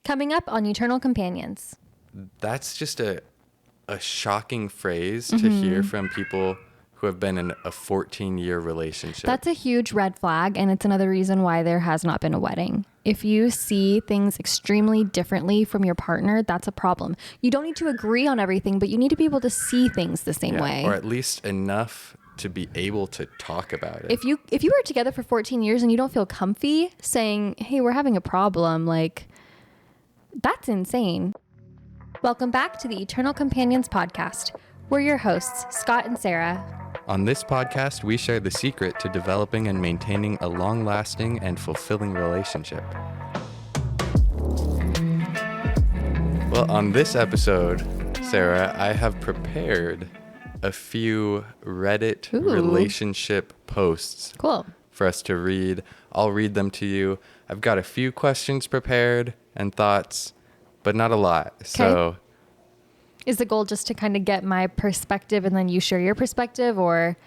Coming up on Eternal Companions. That's just a shocking phrase to hear from people who have been in a 14-year relationship. That's a huge red flag, and it's another reason why there has not been a wedding. If you see things extremely differently from your partner, that's a problem. You don't need to agree on everything, but you need to be able to see things the same way. Or at least enough to be able to talk about it. If you were together for 14 years and you don't feel comfy saying, hey, we're having a problem, like, that's insane. Welcome back to the Eternal Companions podcast. We're your hosts, Scott and Sarah. On this podcast, we share the secret to developing and maintaining a long-lasting and fulfilling relationship. Well, on this episode, Sarah, I have prepared a few Reddit relationship posts for us to read. I'll read them to you. I've got a few questions prepared and thoughts, but not a lot. Okay. So is the goal just to kind of get my perspective and then you share your perspective, or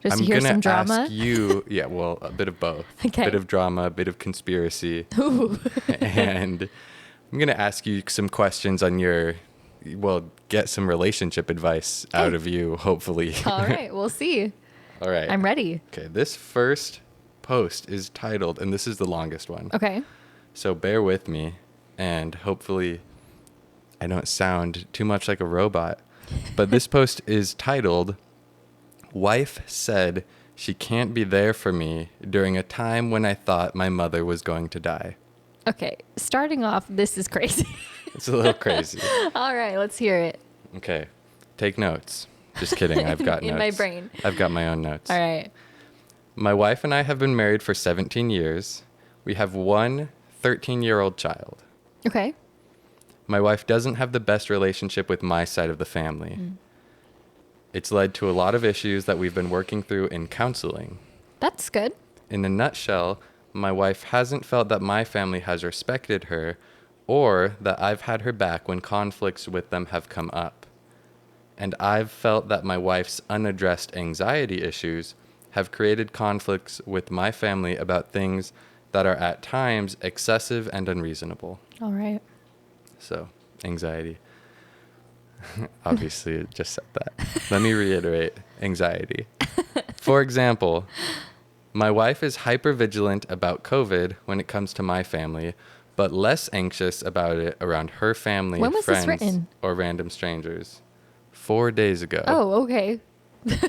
just to hear some drama? I'm going to ask you, a bit of both. Okay. A bit of drama, a bit of conspiracy. Ooh. And I'm going to ask you some questions on get some relationship advice out of you, hopefully. All right, we'll see. All right. I'm ready. Okay, this first post is titled, and this is the longest one. Okay. So bear with me, and hopefully I don't sound too much like a robot. But this post is titled, "Wife said she can't be there for me during a time when I thought my mother was going to die." Okay, starting off, this is crazy. It's a little crazy. All right, let's hear it. Okay, take notes. Just kidding, I've got notes. In my brain. I've got my own notes. All right. My wife and I have been married for 17 years. We have one 13-year-old child. Okay. My wife doesn't have the best relationship with my side of the family. It's led to a lot of issues that we've been working through in counseling. That's good. In a nutshell, my wife hasn't felt that my family has respected her or that I've had her back when conflicts with them have come up. And I've felt that my wife's unaddressed anxiety issues have created conflicts with my family about things that are at times excessive and unreasonable. All right. So, anxiety. Obviously, it just said that. Let me reiterate, anxiety. For example, my wife is hypervigilant about COVID when it comes to my family, but less anxious about it around her family, when was friends, this written? Or random strangers. 4 days ago. Oh, okay.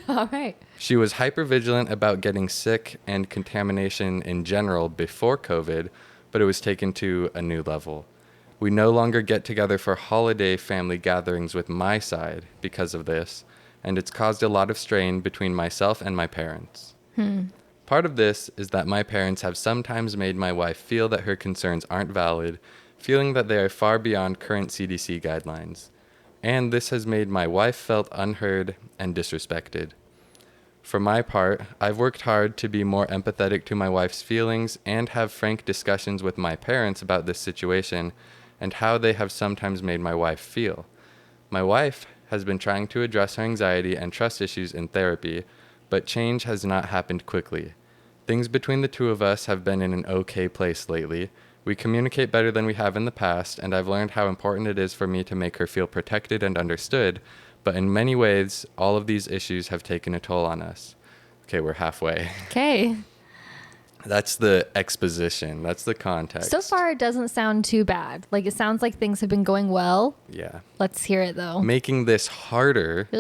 All right. She was hypervigilant about getting sick and contamination in general before COVID, but it was taken to a new level. We no longer get together for holiday family gatherings with my side because of this, and it's caused a lot of strain between myself and my parents. Part of this is that my parents have sometimes made my wife feel that her concerns aren't valid, feeling that they are far beyond current CDC guidelines. And this has made my wife felt unheard and disrespected. For my part, I've worked hard to be more empathetic to my wife's feelings and have frank discussions with my parents about this situation and how they have sometimes made my wife feel. My wife has been trying to address her anxiety and trust issues in therapy, but change has not happened quickly. Things between the two of us have been in an okay place lately. We communicate better than we have in the past, and I've learned how important it is for me to make her feel protected and understood, but in many ways, all of these issues have taken a toll on us. Okay, we're halfway. Okay. That's the exposition. That's the context. So far, it doesn't sound too bad. Like, it sounds like things have been going well. Yeah. Let's hear it, though. Making this harder,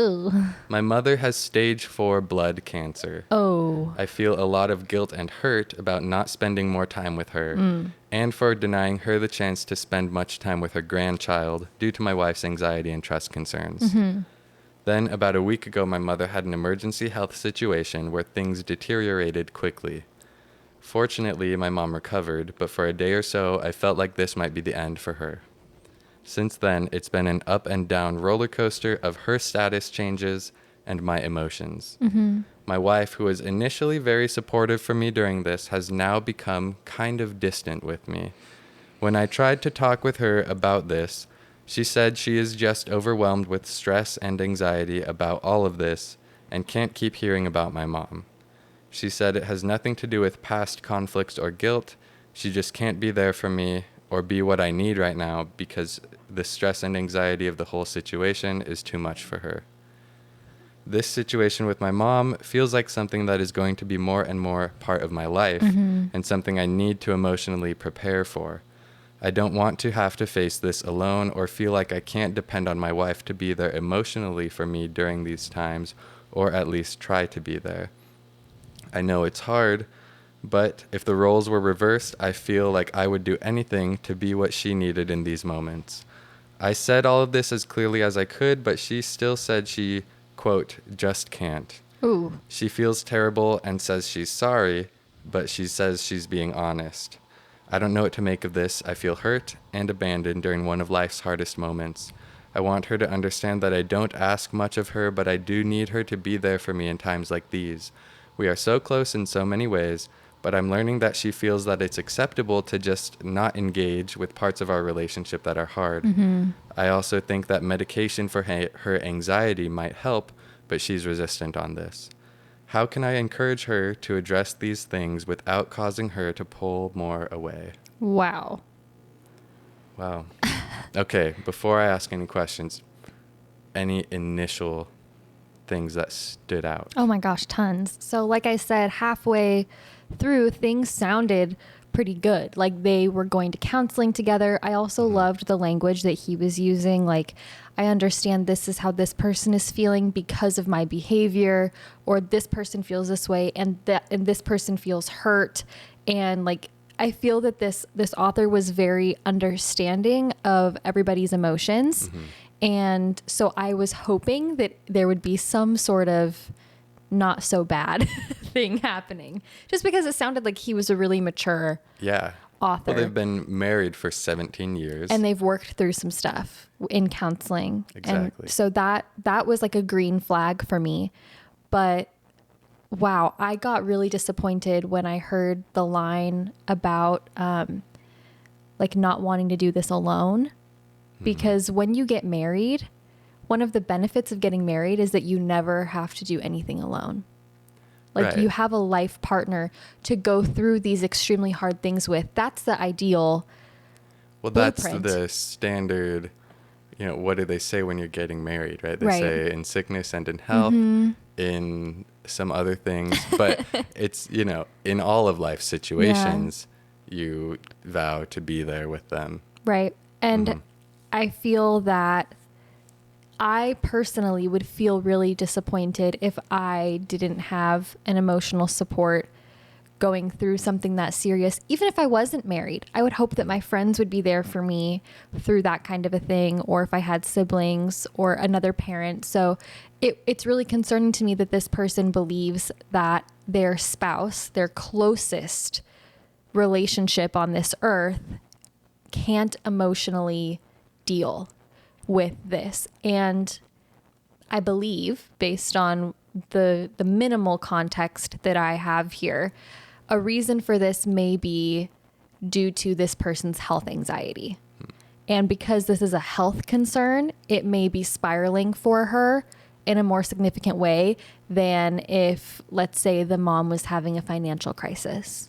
my mother has stage 4 blood cancer. Oh. I feel a lot of guilt and hurt about not spending more time with her, and for denying her the chance to spend much time with her grandchild due to my wife's anxiety and trust concerns. Then, about a week ago, my mother had an emergency health situation where things deteriorated quickly. Fortunately, my mom recovered, but for a day or so, I felt like this might be the end for her. Since then, it's been an up and down roller coaster of her status changes and my emotions. My wife, who was initially very supportive for me during this, has now become kind of distant with me. When I tried to talk with her about this, she said she is just overwhelmed with stress and anxiety about all of this and can't keep hearing about my mom. She said it has nothing to do with past conflicts or guilt. She just can't be there for me or be what I need right now because the stress and anxiety of the whole situation is too much for her. This situation with my mom feels like something that is going to be more and more part of my life and something I need to emotionally prepare for. I don't want to have to face this alone or feel like I can't depend on my wife to be there emotionally for me during these times, or at least try to be there. I know it's hard, but if the roles were reversed, I feel like I would do anything to be what she needed in these moments. I said all of this as clearly as I could, but she still said she, quote, just can't. Ooh. She feels terrible and says she's sorry, but she says she's being honest. I don't know what to make of this. I feel hurt and abandoned during one of life's hardest moments. I want her to understand that I don't ask much of her, but I do need her to be there for me in times like these. We are so close in so many ways, but I'm learning that she feels that it's acceptable to just not engage with parts of our relationship that are hard. I also think that medication for her anxiety might help, but she's resistant on this. How can I encourage her to address these things without causing her to pull more away? Wow. Okay, before I ask any questions, any initial things that stood out? Oh my gosh, tons. So like I said, halfway through, things sounded pretty good. Like they were going to counseling together. I also loved the language that he was using. Like, I understand this is how this person is feeling because of my behavior, or this person feels this way and this person feels hurt. And like, I feel that this author was very understanding of everybody's emotions. And so I was hoping that there would be some sort of not so bad thing happening, just because it sounded like he was a really mature author. Well, they've been married for 17 years. And they've worked through some stuff in counseling. Exactly. And so that was like a green flag for me. But wow, I got really disappointed when I heard the line about like not wanting to do this alone. Because when you get married, one of the benefits of getting married is that you never have to do anything alone. Like you have a life partner to go through these extremely hard things with. That's the ideal. Well, that's the standard, what do they say when you're getting married, right? They say in sickness and in health, in some other things, but it's, in all of life situations, you vow to be there with them. Right. And I feel that I personally would feel really disappointed if I didn't have an emotional support going through something that serious. Even if I wasn't married, I would hope that my friends would be there for me through that kind of a thing, or if I had siblings or another parent. So it's really concerning to me that this person believes that their spouse, their closest relationship on this earth, can't emotionally deal with this. And I believe, based on the minimal context that I have here, a reason for this may be due to this person's health anxiety. And because this is a health concern, it may be spiraling for her in a more significant way than if, let's say, the mom was having a financial crisis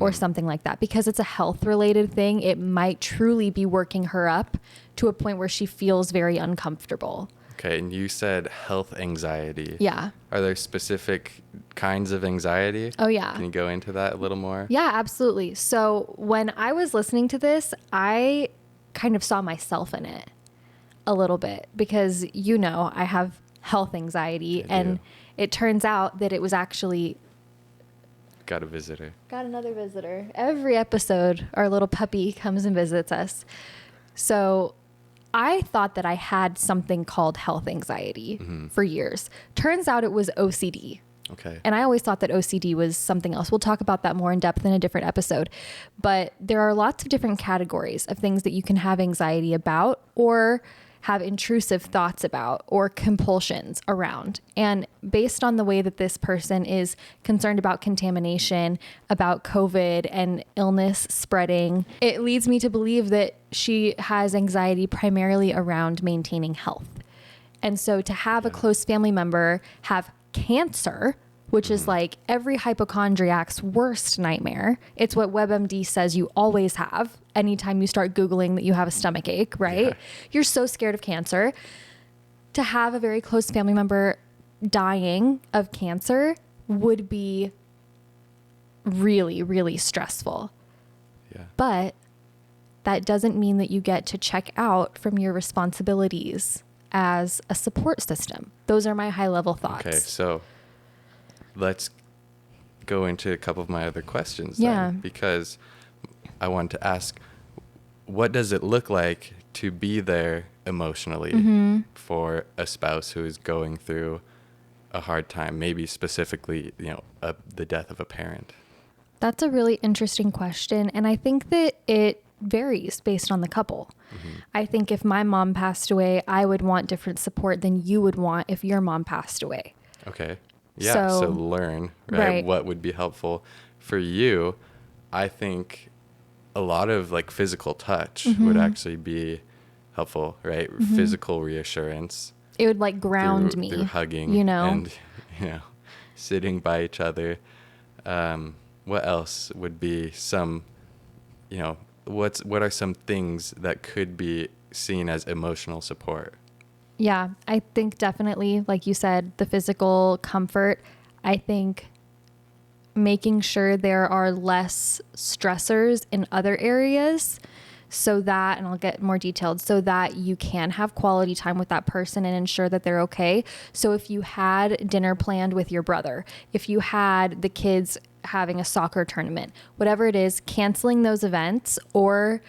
or something like that. Because it's a health related thing, it might truly be working her up to a point where she feels very uncomfortable. Okay, and you said health anxiety. Yeah. Are there specific kinds of anxiety? Oh, yeah. Can you go into that a little more? Yeah, absolutely. So when I was listening to this, I kind of saw myself in it a little bit because, I have health anxiety, and it turns out that it was actually... Got a visitor. Got another visitor. Every episode, our little puppy comes and visits us. So I thought that I had something called health anxiety for years. Turns out it was OCD. Okay. And I always thought that OCD was something else. We'll talk about that more in depth in a different episode. But there are lots of different categories of things that you can have anxiety about, or have intrusive thoughts about, or compulsions around. And based on the way that this person is concerned about contamination, about COVID and illness spreading, it leads me to believe that she has anxiety primarily around maintaining health. And so to have a close family member have cancer, which is like every hypochondriac's worst nightmare. It's what WebMD says you always have anytime you start Googling that you have a stomach ache, right? Yeah. You're so scared of cancer. To have a very close family member dying of cancer would be really, really stressful. Yeah. But that doesn't mean that you get to check out from your responsibilities as a support system. Those are my high level thoughts. Okay, so let's go into a couple of my other questions Yeah. then, because I want to ask, what does it look like to be there emotionally for a spouse who is going through a hard time, maybe specifically, the death of a parent? That's a really interesting question. And I think that it varies based on the couple. I think if my mom passed away, I would want different support than you would want if your mom passed away. Okay. Yeah. So learn, right? What would be helpful for you? I think a lot of like physical touch would actually be helpful, right? Physical reassurance. It would like ground me through hugging, and sitting by each other. What else would be some, what are some things that could be seen as emotional support? Yeah, I think definitely, like you said, the physical comfort. I think making sure there are less stressors in other areas so that, and I'll get more detailed, so that you can have quality time with that person and ensure that they're okay. So if you had dinner planned with your brother, if you had the kids having a soccer tournament, whatever it is, canceling those events or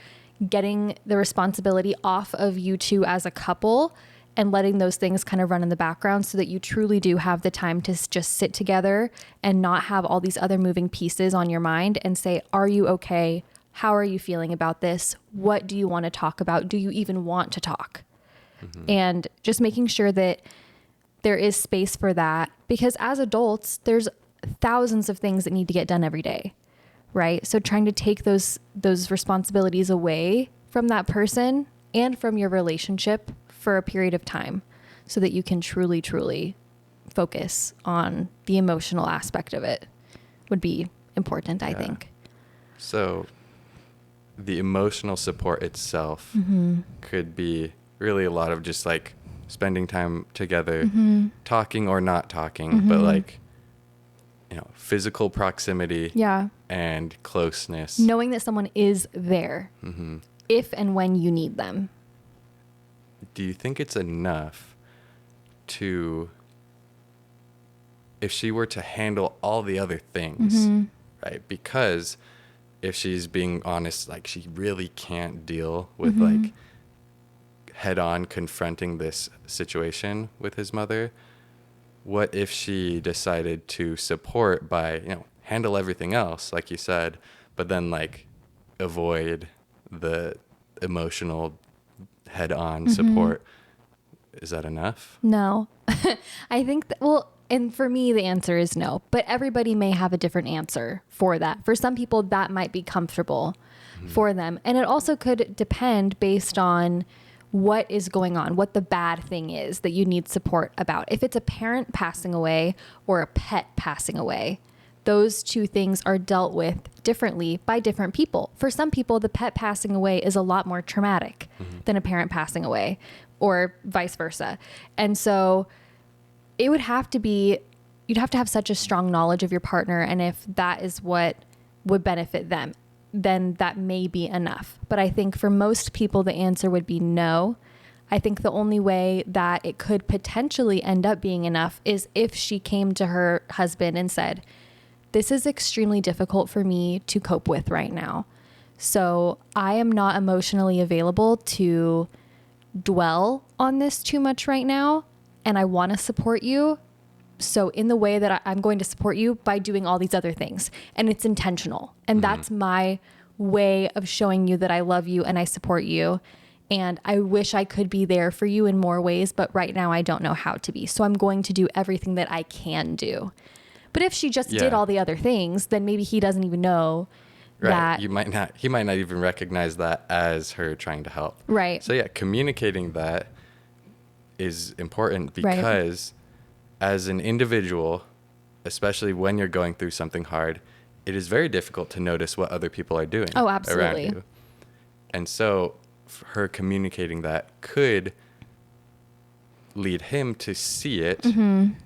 getting the responsibility off of you two as a couple and letting those things kind of run in the background so that you truly do have the time to just sit together and not have all these other moving pieces on your mind and say, are you okay? How are you feeling about this? What do you want to talk about? Do you even want to talk? And just making sure that there is space for that, because as adults, there's thousands of things that need to get done every day, right? So trying to take those responsibilities away from that person and from your relationship for a period of time so that you can truly, truly focus on the emotional aspect of it would be important, I think. So the emotional support itself could be really a lot of just like spending time together, talking or not talking, but like, physical proximity and closeness. Knowing that someone is there if and when you need them. Do you think it's enough if she were to handle all the other things, right? Because if she's being honest, like she really can't deal with like head on confronting this situation with his mother. What if she decided to support by, handle everything else, like you said, but then like avoid the emotional head on support? Is that enough? No. I think and for me, the answer is no, but everybody may have a different answer for that. For some people, that might be comfortable for them. And it also could depend based on what is going on, what the bad thing is that you need support about. If it's a parent passing away or a pet passing away, those two things are dealt with differently by different people. For some people, the pet passing away is a lot more traumatic than a parent passing away, or vice versa. And so it would have to be, you'd have to have such a strong knowledge of your partner. And if that is what would benefit them, then that may be enough. But I think for most people, the answer would be no. I think the only way that it could potentially end up being enough is if she came to her husband and said, this is extremely difficult for me to cope with right now. So I am not emotionally available to dwell on this too much right now. And I want to support you. So in the way that I'm going to support you by doing all these other things, and it's intentional. And that's my way of showing you that I love you and I support you. And I wish I could be there for you in more ways, but right now I don't know how to be. So I'm going to do everything that I can do. But if she just did all the other things, then maybe he doesn't even know that. He might not even recognize that as her trying to help. Right. So communicating that is important because as an individual, especially when you're going through something hard, it is very difficult to notice what other people are doing Oh, around absolutely. you. And so her communicating that could lead him to see it,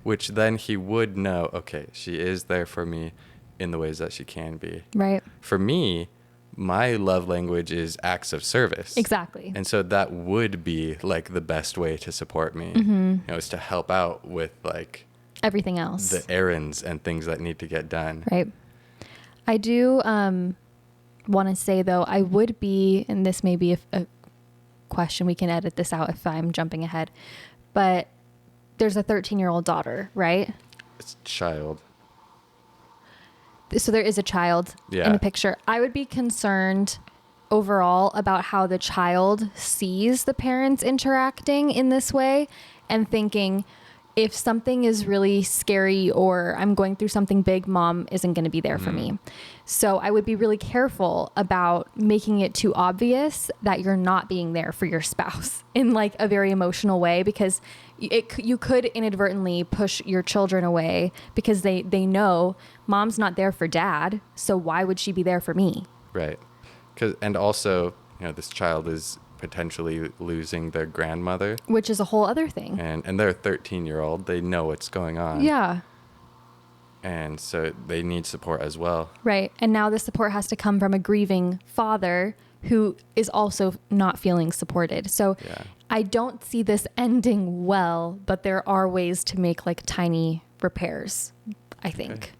which then he would know, okay, she is there for me in the ways that she can be. Right. For me, my love language is acts of service. Exactly. And so that would be like the best way to support me, you know, is to help out with like Everything else. the errands and things that need to get done. Right. I do want to say, though, I would be, and this may be a question, we can edit this out if I'm jumping ahead, but there's a 13-year-old daughter, right? It's child. So there is a child in the picture. I would be concerned overall about how the child sees the parents interacting in this way and thinking, if something is really scary or I'm going through something big, mom isn't going to be there for me. So I would be really careful about making it too obvious that you're not being there for your spouse in like a very emotional way, because you could inadvertently push your children away because they know mom's not there for dad. So why would she be there for me? Right. And also, you know, this child is potentially losing their grandmother, which is a whole other thing. And they're a 13-year-old. They know what's going on. Yeah. And so they need support as well. Right. And now the support has to come from a grieving father who is also not feeling supported. So I don't see this ending well, but there are ways to make like tiny repairs, I think. Okay.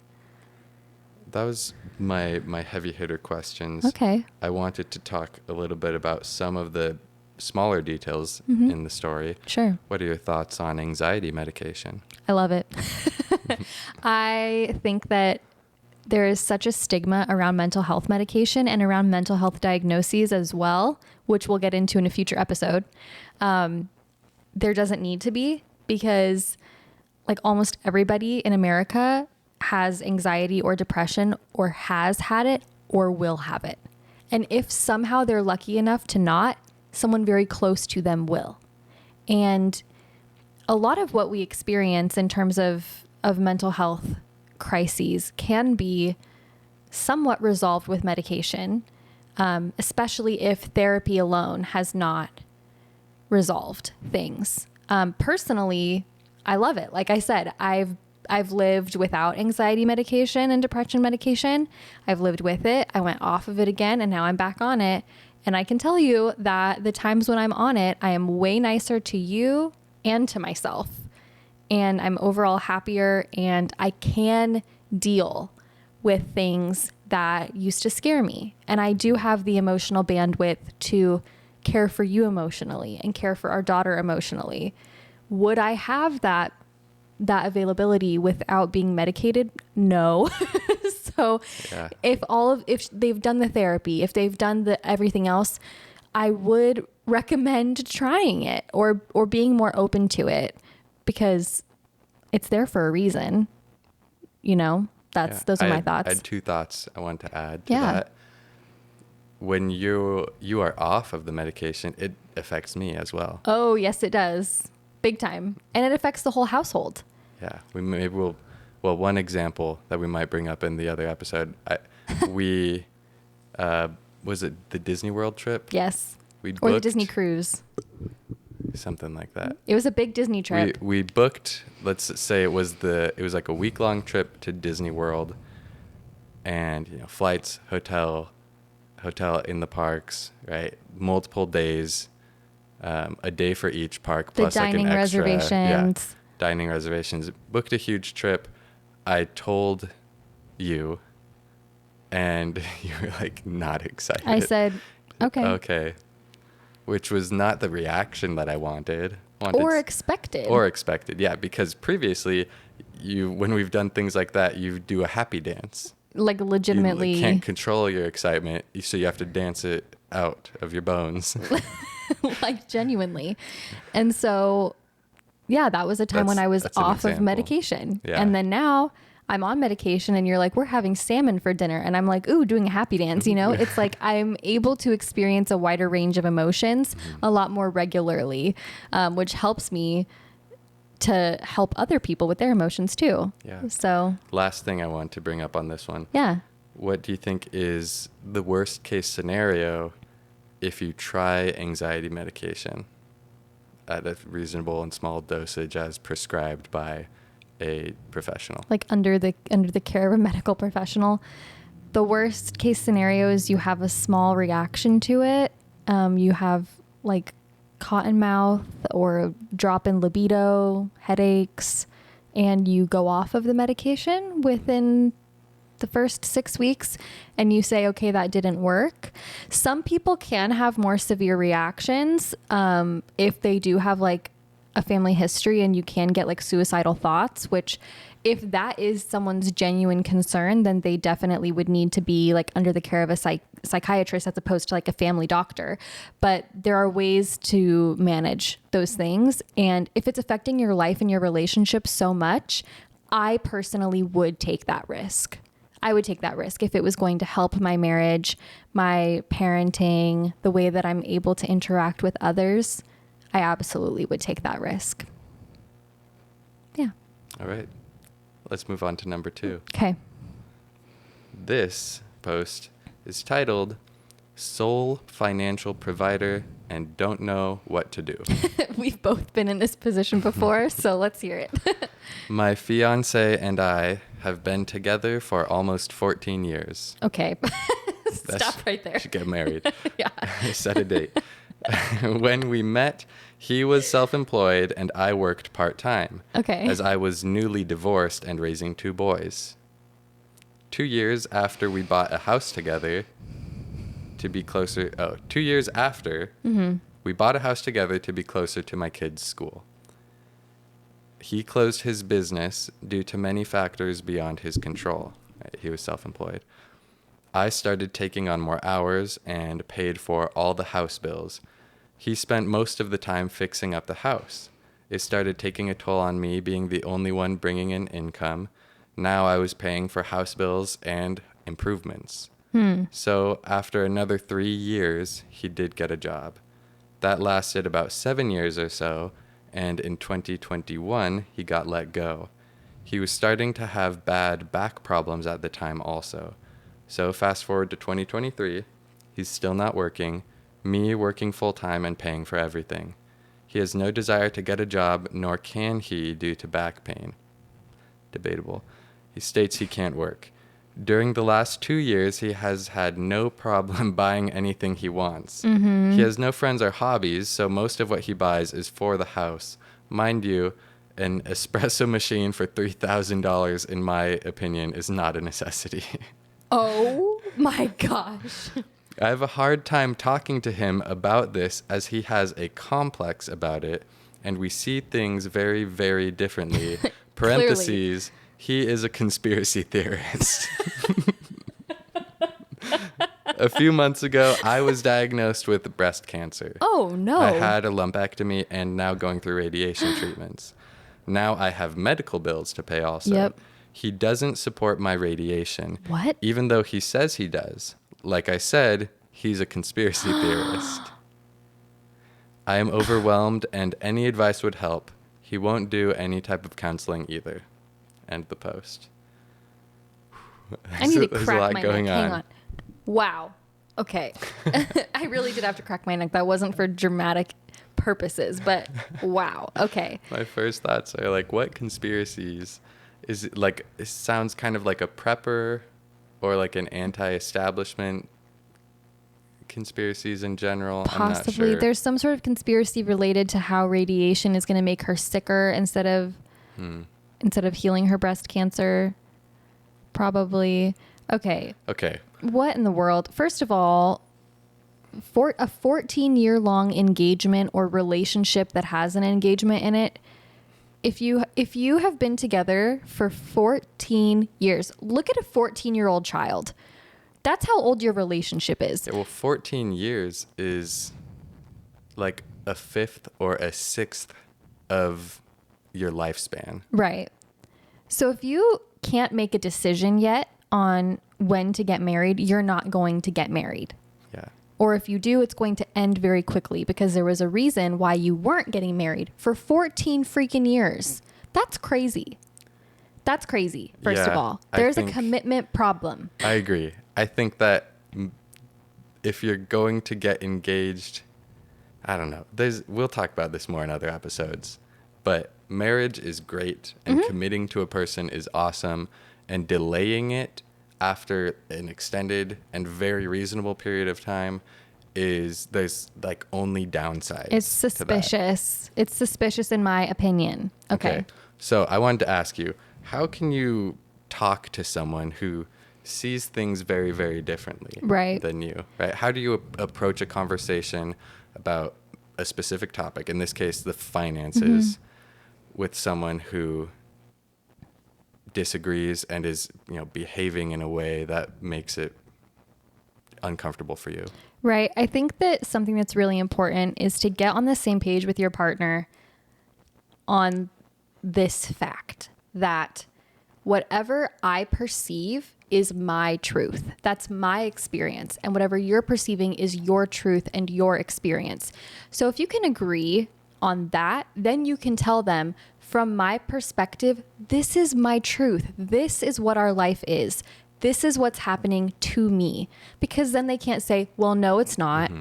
That was my heavy hitter questions. Okay. I wanted to talk a little bit about some of the smaller details in the story. Sure. What are your thoughts on anxiety medication? I love it. I think that there is such a stigma around mental health medication and around mental health diagnoses as well, which we'll get into in a future episode. There doesn't need to be, because like almost everybody in America has anxiety or depression, or has had it or will have it. And if somehow they're lucky enough to not, someone very close to them will. And a lot of what we experience in terms of mental health crises can be somewhat resolved with medication, especially if therapy alone has not resolved things. Personally, I love it. Like I said, I've lived without anxiety medication and depression medication. I've lived with it. I went off of it again, and now I'm back on it. And I can tell you that the times when I'm on it, I am way nicer to you and to myself. And I'm overall happier, and I can deal with things that used to scare me. And I do have the emotional bandwidth to care for you emotionally and care for our daughter emotionally. Would I have that availability without being medicated? No. So if they've done the therapy, if they've done the everything else, I would recommend trying it or being more open to it, because it's there for a reason. You know, those are my thoughts. I had two thoughts I wanted to add to that. When you are off of the medication, it affects me as well. Oh, yes, it does. Big time. And it affects the whole household. Yeah. One example that we might bring up in the other episode, was it the Disney World trip? Yes. Or the Disney cruise. Something like that. It was a big Disney trip. We booked, let's say it was like a week-long trip to Disney World, and flights, hotel in the parks, right? Multiple days, a day for each park, plus like an extra reservations. Dining reservations. Booked a huge trip. I told you, and you were like not excited. I said, okay. Which was not the reaction that I wanted. Or expected. Yeah, because previously, when we've done things like that, you do a happy dance. Like legitimately. You can't control your excitement, so you have to dance it out of your bones. Like genuinely. And so, that was a time when I was off of medication. Yeah. And then now I'm on medication, and you're like, we're having salmon for dinner. And I'm like, ooh, doing a happy dance, It's like I'm able to experience a wider range of emotions a lot more regularly, which helps me to help other people with their emotions too. Yeah. So Last thing I want to bring up on this one. yeah. What do you think is the worst case scenario if you try anxiety medication at a reasonable and small dosage as prescribed by a professional? Like under the care of a medical professional. The worst case scenario is you have a small reaction to it. You have like cotton mouth or drop in libido, headaches, and you go off of the medication within the first 6 weeks and you say, okay, that didn't work. Some people can have more severe reactions if they do have like a family history, and you can get like suicidal thoughts, which if that is someone's genuine concern, then they definitely would need to be like under the care of a psychiatrist as opposed to like a family doctor. But there are ways to manage those things. And if it's affecting your life and your relationship so much, I personally would take that risk. I would take that risk if it was going to help my marriage, my parenting, the way that I'm able to interact with others. I absolutely would take that risk. Yeah. All right. Let's move on to number 2. Okay. This post is titled Sole Financial Provider and Don't Know What to Do. We've both been in this position before, so let's hear it. My fiance and I have been together for almost 14 years. Okay. Stop right there. Should get married. Yeah. Set a date. When we met, he was self-employed and I worked part-time. Okay. As I was newly divorced and raising 2 boys. 2 years after we bought a house together to be closer... 2 years after we bought a house together to be closer to my kids' school. He closed his business due to many factors beyond his control. He was self-employed. I started taking on more hours and paid for all the house bills. He spent most of the time fixing up the house. It started taking a toll on me being the only one bringing in income. Now I was paying for house bills and improvements. So after another 3 years, he did get a job. That lasted about 7 years or so, and in 2021, he got let go. He was starting to have bad back problems at the time also. So fast forward to 2023, he's still not working, me working full-time and paying for everything. He has no desire to get a job, nor can he due to back pain. Debatable. He states he can't work. During the last 2 years, he has had no problem buying anything he wants. He has no friends or hobbies, so most of what he buys is for the house. Mind you, an espresso machine for $3,000, in my opinion, is not a necessity. Oh my gosh. I have a hard time talking to him about this as he has a complex about it, and we see things very, very differently. Parentheses, he is a conspiracy theorist. A few months ago, I was diagnosed with breast cancer. Oh, no. I had a lumpectomy and now going through radiation treatments. Now I have medical bills to pay also. Yep. He doesn't support my radiation. What? Even though he says he does. Like I said, he's a conspiracy theorist. I am overwhelmed and any advice would help. He won't do any type of counseling either. End the post. I need to There's a crack lot my going neck. Hang on. on. Wow. Okay. I really did have to crack my neck. That wasn't for dramatic purposes, but wow. Okay. My first thoughts are like, what conspiracies is it like? It sounds kind of like a prepper or like an anti-establishment conspiracies in general. Possibly. I'm not sure. There's some sort of conspiracy related to how radiation is going to make her sicker instead of healing her breast cancer. Probably. Okay. What in the world? First of all, for a 14-year-long engagement or relationship that has an engagement in it, if you have been together for 14 years, look at a 14-year-old child. That's how old your relationship is. Yeah, well, 14 years is like a fifth or a sixth of your lifespan. Right. So if you can't make a decision yet on when to get married, you're not going to get married. Yeah. Or if you do, it's going to end very quickly because there was a reason why you weren't getting married for 14 freaking years. That's crazy. That's crazy, first of all. There's a commitment problem. I agree. I think that if you're going to get engaged, I don't know. We'll talk about this more in other episodes. But marriage is great, and committing to a person is awesome, and delaying it after an extended and very reasonable period of time there's like only downsides. It's suspicious. It's suspicious in my opinion. Okay. So I wanted to ask you, how can you talk to someone who sees things very, very differently than you, right? How do you approach a conversation about a specific topic, in this case, the finances, with someone who disagrees and is, behaving in a way that makes it uncomfortable for you? Right. I think that something that's really important is to get on the same page with your partner on this fact that whatever I perceive is my truth. That's my experience. And whatever you're perceiving is your truth and your experience. So if you can agree on that, then you can tell them, from my perspective, this is my truth. This is what our life is. This is what's happening to me. Because then they can't say, well, no, it's not.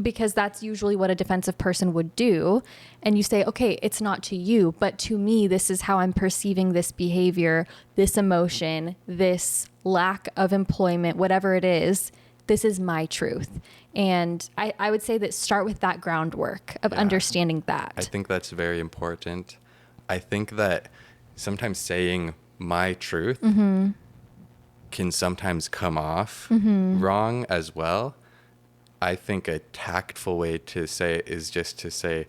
Because that's usually what a defensive person would do. And you say, okay, it's not to you, but to me, this is how I'm perceiving this behavior, this emotion, this lack of employment, whatever it is. This is my truth. And I would say that start with that groundwork of understanding that. I think that's very important. I think that sometimes saying my truth can sometimes come off wrong as well. I think a tactful way to say it is just to say,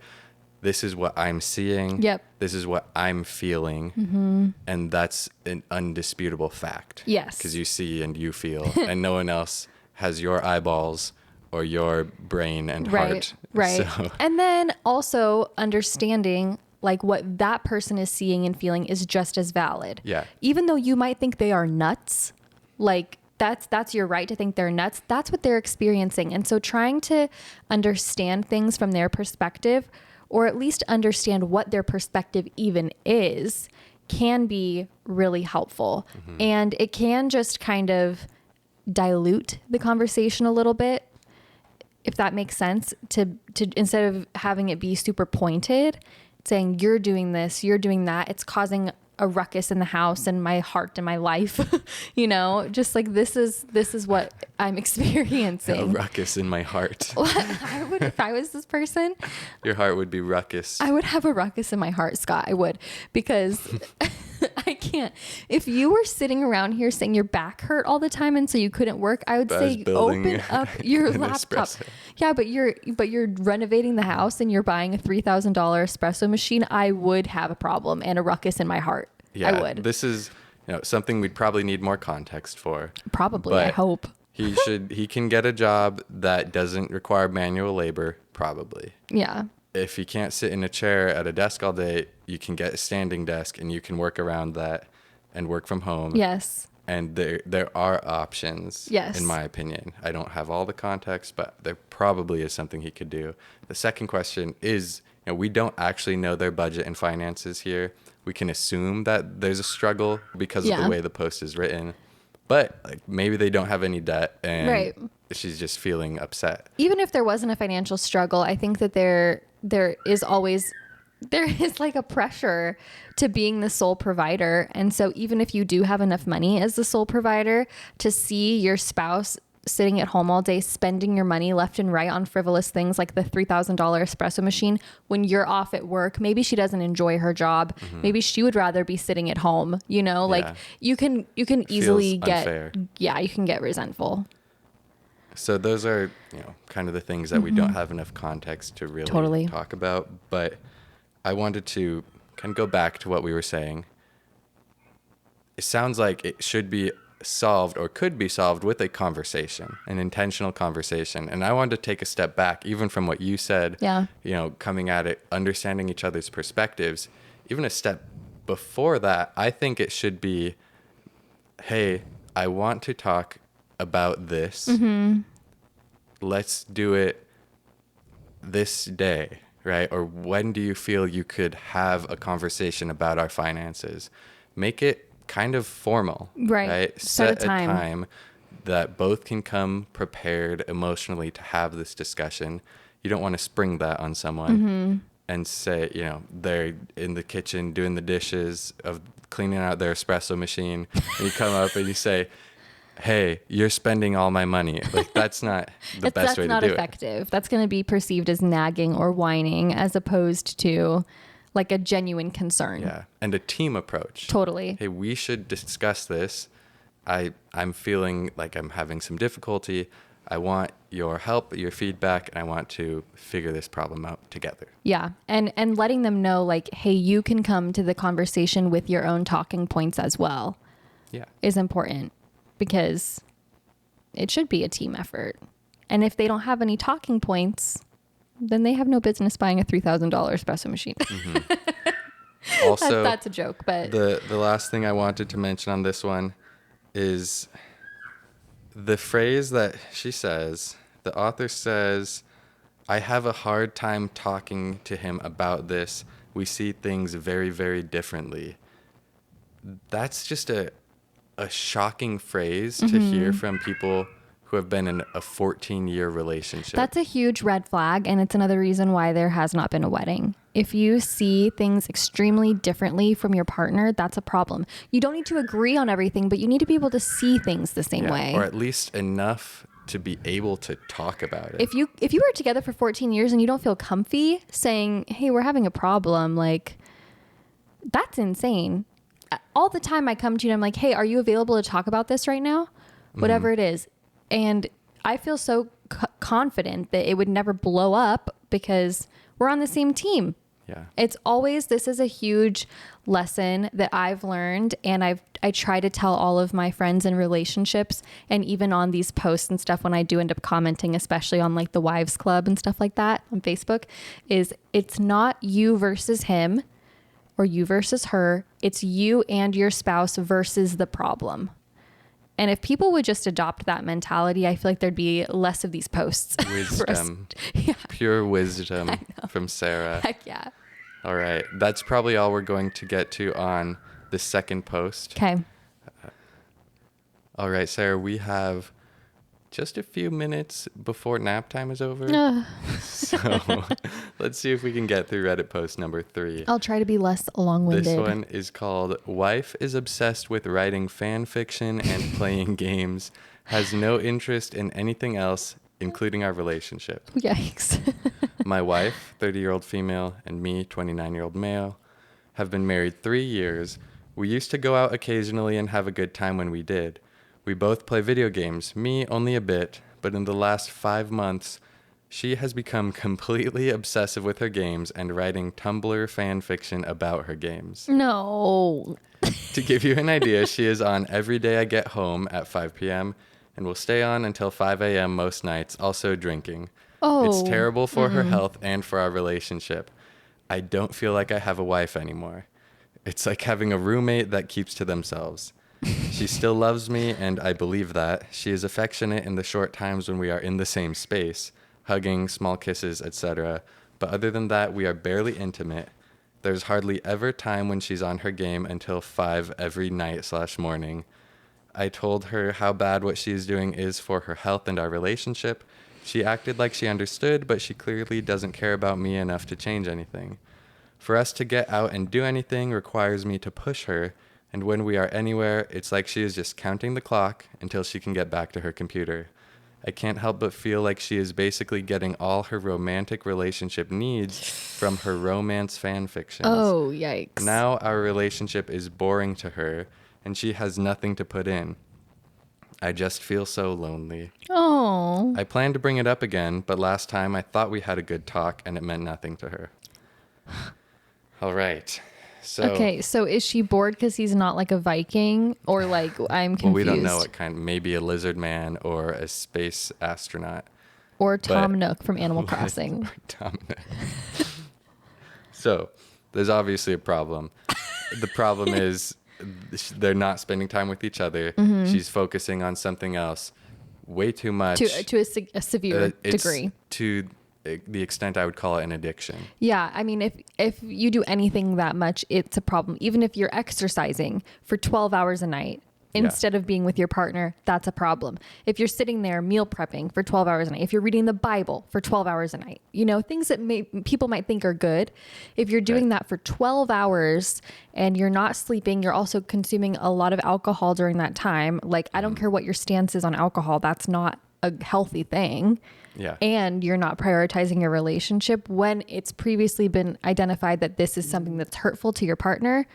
this is what I'm seeing. Yep. This is what I'm feeling. And that's an undisputable fact. Yes. Because you see and you feel, and no one else has your eyeballs or your brain and heart. Right. So. And then also understanding like what that person is seeing and feeling is just as valid. Yeah. Even though you might think they are nuts, like that's your right to think they're nuts. That's what they're experiencing. And so trying to understand things from their perspective, or at least understand what their perspective even is, can be really helpful. And it can just kind of dilute the conversation a little bit, if that makes sense, to instead of having it be super pointed, saying you're doing this, you're doing that, it's causing a ruckus in the house and my heart and my life, just like this is what I'm experiencing. A ruckus in my heart. I would, if I was this person, your heart would be ruckus. I would have a ruckus in my heart, Scott. I would, because I can't. If you were sitting around here saying your back hurt all the time and so you couldn't work, I would say open up your laptop. Espresso. Yeah, but you're renovating the house and you're buying a $3,000 espresso machine. I would have a problem and a ruckus in my heart. Yeah, I would. This is something we'd probably need more context for. Probably, but I hope. he can get a job that doesn't require manual labor, probably. Yeah. If he can't sit in a chair at a desk all day, you can get a standing desk and you can work around that and work from home. Yes. And there are options, yes, in my opinion. I don't have all the context, but there probably is something he could do. The second question is, we don't actually know their budget and finances here. We can assume that there's a struggle because of the way the post is written. But maybe they don't have any debt and she's just feeling upset. Even if there wasn't a financial struggle, I think that there is like a pressure to being the sole provider. And so even if you do have enough money as the sole provider, to see your spouse sitting at home all day, spending your money left and right on frivolous things like the $3,000 espresso machine when you're off at work, maybe she doesn't enjoy her job. Maybe she would rather be sitting at home, like you can easily you can get resentful. So those are, kind of the things that we don't have enough context to really talk about. But I wanted to kind of go back to what we were saying. It sounds like it should be solved or could be solved with a conversation, an intentional conversation. And I wanted to take a step back, even from what you said, coming at it, understanding each other's perspectives, even a step before that. I think it should be, hey, I want to talk about this. let's do it this day, right? Or when do you feel you could have a conversation about our finances? Make it kind of formal, right? Set a time that both can come prepared emotionally to have this discussion. You don't want to spring that on someone and say, they're in the kitchen doing the dishes, of cleaning out their espresso machine, and you come up and you say, hey, you're spending all my money. Like, that's not the best way to do it. That's not effective. That's going to be perceived as nagging or whining as opposed to like a genuine concern. Yeah. And a team approach. Totally. Hey, we should discuss this. I'm feeling like I'm having some difficulty. I want your help, your feedback, and I want to figure this problem out together. Yeah. And letting them know, like, hey, you can come to the conversation with your own talking points as well. Yeah. Is important, because it should be a team effort. And if they don't have any talking points, then they have no business buying a $3,000 espresso machine. Also, that's a joke, but the last thing I wanted to mention on this one is the phrase that she says. The author says, I have a hard time talking to him about this. We see things very, very differently. That's just a shocking phrase to hear from people who have been in a 14-year relationship. that's a huge red flag, and it's another reason why there has not been a wedding. If you see things extremely differently from your partner, that's a problem. You don't need to agree on everything, but you need to be able to see things the same way. Or at least enough to be able to talk about it. If you were together for 14 years and you don't feel comfy saying, hey, we're having a problem, like, that's insane. All the time I come to you and I'm like, hey, are you available to talk about this right now? Whatever it is. And I feel so confident that it would never blow up because we're on the same team. Yeah. It's always, this is a huge lesson that I've learned, and I try to tell all of my friends in relationships, and even on these posts and stuff when I do end up commenting, especially on like the Wives Club and stuff like that on Facebook, is it's not you versus him or you versus her. It's you and your spouse versus the problem. And if people would just adopt that mentality, I feel like there'd be less of these posts. Wisdom. Yeah. Pure wisdom from Sarah. Heck yeah. All right. That's probably all we're going to get to on the second post. Okay. All right, Sarah, we have just a few minutes before nap time is over. So let's see if we can get through Reddit post number 3. I'll try to be less long-winded. This one is called Wife is Obsessed with Writing Fan Fiction and Playing Games, Has No Interest in Anything Else, Including Our Relationship. Yikes. My wife, 30-year-old female, and me, 29-year-old male, have been married 3 years. We used to go out occasionally and have a good time when we did. We both play video games, me only a bit, but in the last 5 months, she has become completely obsessive with her games and writing Tumblr fan fiction about her games. No. To give you an idea, she is on every day I get home at 5 p.m. and will stay on until 5 a.m. most nights, also drinking. Oh. It's terrible for her health and for our relationship. I don't feel like I have a wife anymore. It's like having a roommate that keeps to themselves. She still loves me, and I believe that. She is affectionate in the short times when we are in the same space, hugging, small kisses, etc. But other than that, we are barely intimate. There's hardly ever time when she's on her game until 5 every night/morning. I told her how bad what she is doing is for her health and our relationship. She acted like she understood, but she clearly doesn't care about me enough to change anything. For us to get out and do anything requires me to push her, and when we are anywhere, it's like she is just counting the clock until she can get back to her computer. I can't help but feel like she is basically getting all her romantic relationship needs from her romance fan fictions. Oh, yikes. Now our relationship is boring to her, and she has nothing to put in. I just feel so lonely. Oh. I plan to bring it up again, but last time I thought we had a good talk, and it meant nothing to her. All right. Okay, so is she bored because he's not like a Viking, or like, I'm confused? Well, we don't know what kind. Maybe a lizard man or a space astronaut. Or Tom Nook from Animal Crossing. Tom Nook. So there's obviously a problem. The problem is they're not spending time with each other. She's focusing on something else. way too much. To a severe degree. To the extent I would call it an addiction. Yeah. I mean, if you do anything that much, it's a problem. Even if you're exercising for 12 hours a night instead of being with your partner, that's a problem. If you're sitting there meal prepping for 12 hours a night, if you're reading the Bible for 12 hours a night, things that people might think are good. If you're doing that for 12 hours and you're not sleeping, you're also consuming a lot of alcohol during that time. Like, I don't care what your stance is on alcohol. That's not a healthy thing. Yeah. And you're not prioritizing your relationship when it's previously been identified that this is something that's hurtful to your partner.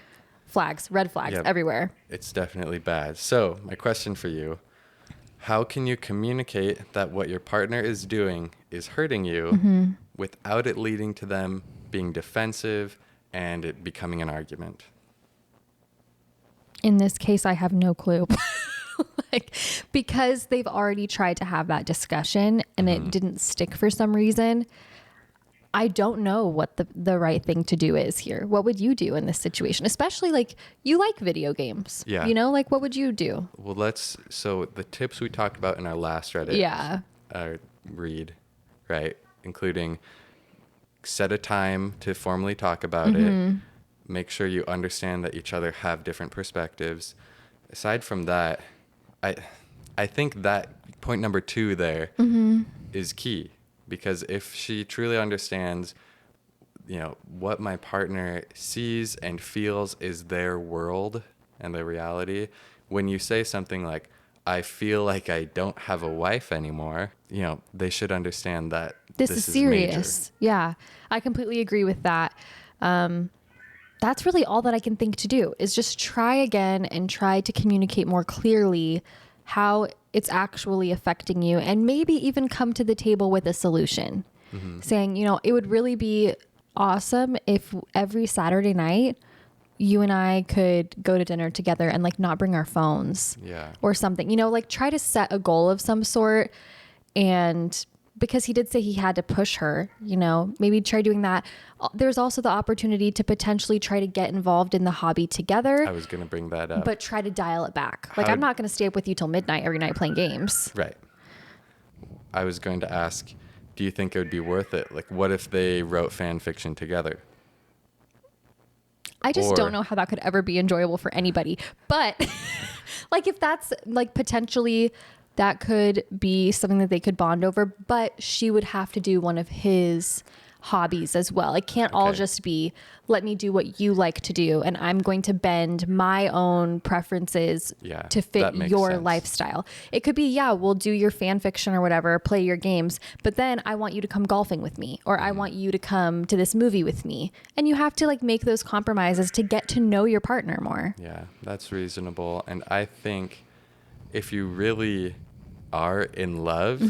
Red flags everywhere. It's definitely bad. So my question for you, how can you communicate that what your partner is doing is hurting you without it leading to them being defensive and it becoming an argument? In this case, I have no clue. Because they've already tried to have that discussion and it didn't stick for some reason. I don't know what the right thing to do is here. What would you do in this situation? Especially you like video games. Yeah. What would you do? Well, so the tips we talked about in our last Reddit read, right? Including set a time to formally talk about it. Make sure you understand that each other have different perspectives. Aside from that, I think that point number 2 there is key. Because if she truly understands, what my partner sees and feels is their world and their reality, when you say something like, I feel like I don't have a wife anymore, they should understand that this is serious. Major. Yeah, I completely agree with that. That's really all that I can think to do is just try again and try to communicate more clearly how it's actually affecting you, and maybe even come to the table with a solution. Saying, it would really be awesome if every Saturday night you and I could go to dinner together and not bring our phones or something, try to set a goal of some sort. And because he did say he had to push her, maybe try doing that. There's also the opportunity to potentially try to get involved in the hobby together. I was going to bring that up. But try to dial it back. I'm not going to stay up with you till midnight every night playing games. Right. I was going to ask, do you think it would be worth it? What if they wrote fan fiction together? I just don't know how that could ever be enjoyable for anybody. But if that's potentially... that could be something that they could bond over, but she would have to do one of his hobbies as well. It can't all just be, let me do what you like to do, and I'm going to bend my own preferences to fit your lifestyle. It could be, we'll do your fan fiction or whatever, play your games, but then I want you to come golfing with me, or I want you to come to this movie with me. And you have to make those compromises to get to know your partner more. Yeah, that's reasonable. And I think if you really are in love,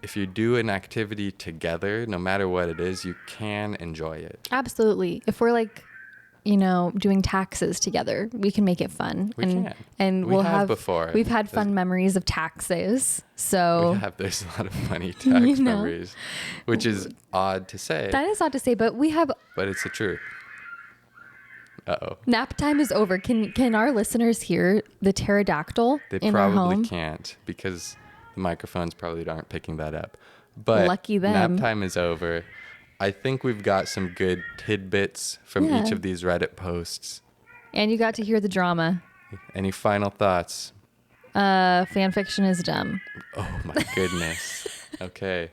if you do an activity together, no matter what it is, you can enjoy it. Absolutely. If we're doing taxes together, we can make it fun. We can. And we've had fun memories of taxes. So there's a lot of funny tax memories, which is odd to say. That is odd to say, but but it's the truth. Uh-oh. Nap time is over. Can our listeners hear the pterodactyl in our home? They probably can't because the microphones probably aren't picking that up. But lucky them. Nap time is over. I think we've got some good tidbits from each of these Reddit posts. And you got to hear the drama. Any final thoughts? Fan fiction is dumb. Oh my goodness. Okay.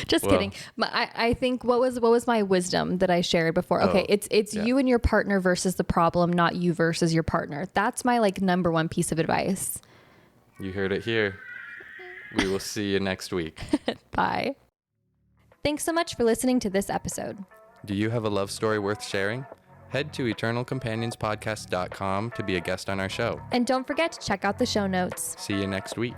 Just kidding. I think what was my wisdom that I shared before? Okay, it's you and your partner versus the problem, not you versus your partner. That's my number one piece of advice. You heard it here. We will see you next week. Bye. Thanks so much for listening to this episode. Do you have a love story worth sharing? Head to eternalcompanionspodcast.com to be a guest on our show. And don't forget to check out the show notes. See you next week.